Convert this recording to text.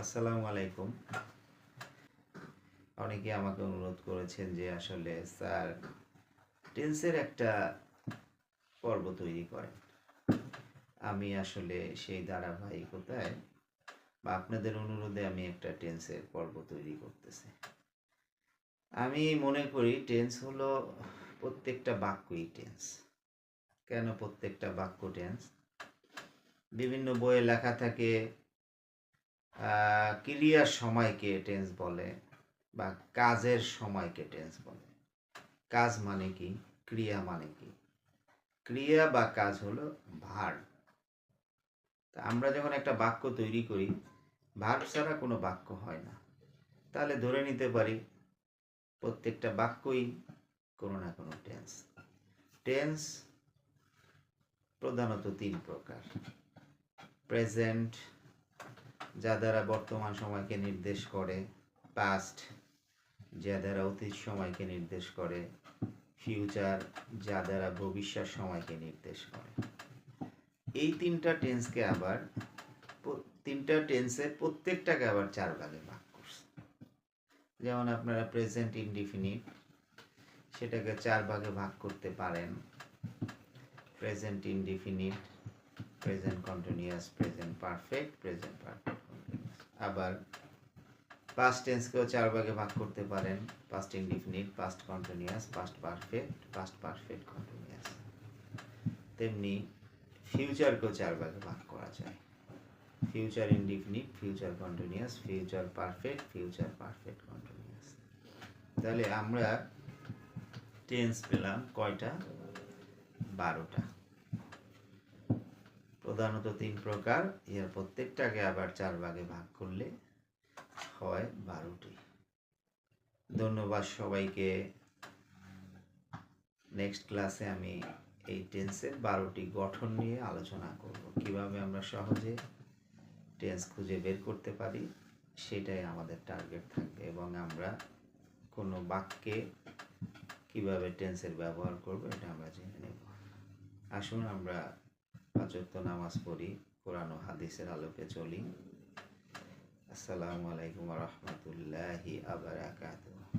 আসসালামু আলাইকুম। অনেকে আমাকে অনুরোধ করেছেন যে আসলে স্যার টেন্সের একটা পর্ব তৈরি করেন। আমি আসলে সেই ধারাবাহিকতায় বা আপনাদের অনুরোধে আমি একটা টেন্সের পর্ব তৈরি করতেছি। আমি মনে করি টেন্স হলো প্রত্যেকটা বাক্যই টেন্স। কেন প্রত্যেকটা বাক্য টেন্স? বিভিন্ন বইয়ে লেখা থাকে ক্রিয়ার সময়কে টেন্স বলে বা কাজের সময়কে টেন্স বলে। কাজ মানে কি? ক্রিয়া মানে কি? ক্রিয়া বা কাজ হলো ভার্ব। তা আমরা যখন একটা বাক্য তৈরি করি, ভার্ব ছাড়া কোনো বাক্য হয় না। তাহলে ধরে নিতে পারি প্রত্যেকটা বাক্যই কোনো না কোনো টেন্স। টেন্স প্রধানত তিন প্রকার। প্রেজেন্ট, যা দ্বারা বর্তমান সময়কে নির্দেশ করে। পাস্ট, যা দ্বারা অতীত সময়কে নির্দেশ করে। ফিউচার, যা দ্বারা ভবিষ্যৎ সময়কে নির্দেশ করে। এই তিনটা টেন্সের প্রত্যেকটাকে আবার চার ভাগে ভাগ করছে। যেমন আপনারা প্রেজেন্ট ইনডিফিনিট, সেটাকে চার ভাগে ভাগ করতে পারেন। Present indefinite, present continuous, present perfect, present perfect continuous. আবার পাস্ট টেন্সকেও চার ভাগে ভাগ করতে পারেন। Past indefinite, past continuous, past perfect, past perfect continuous. তেমনি ফিউচারকেও চার ভাগে ভাগ করা যায়। Future indefinite, future continuous, future perfect, future perfect continuous. তাহলে আমরা টেন্স পেলাম কয়টা? 12টা। প্রধানত তিন প্রকার, এর প্রত্যেকটাকে আবার চার ভাগে ভাগ করলে হয় 12টি। ধন্যবাদ সবাইকে। নেক্সট ক্লাসে আমি এই টেন্সের 12টি গঠন নিয়ে আলোচনা করব। কিভাবে আমরা সহজে টেন্স খুঁজে বের করতে পারি সেটাই আমাদের টার্গেট থাকবে, এবং আমরা কোনো বাক্যে কিভাবে টেন্সের ব্যবহার করব এটা আমরা জেনে নেব। আসুন আমরা 5 ওয়াক্ত নামাজ পড়ি, কোরআন ও হাদিসের আলোকে চলি। আসসালামু আলাইকুম ওয়া রাহমাতুল্লাহি ওয়া বারাকাতুহু।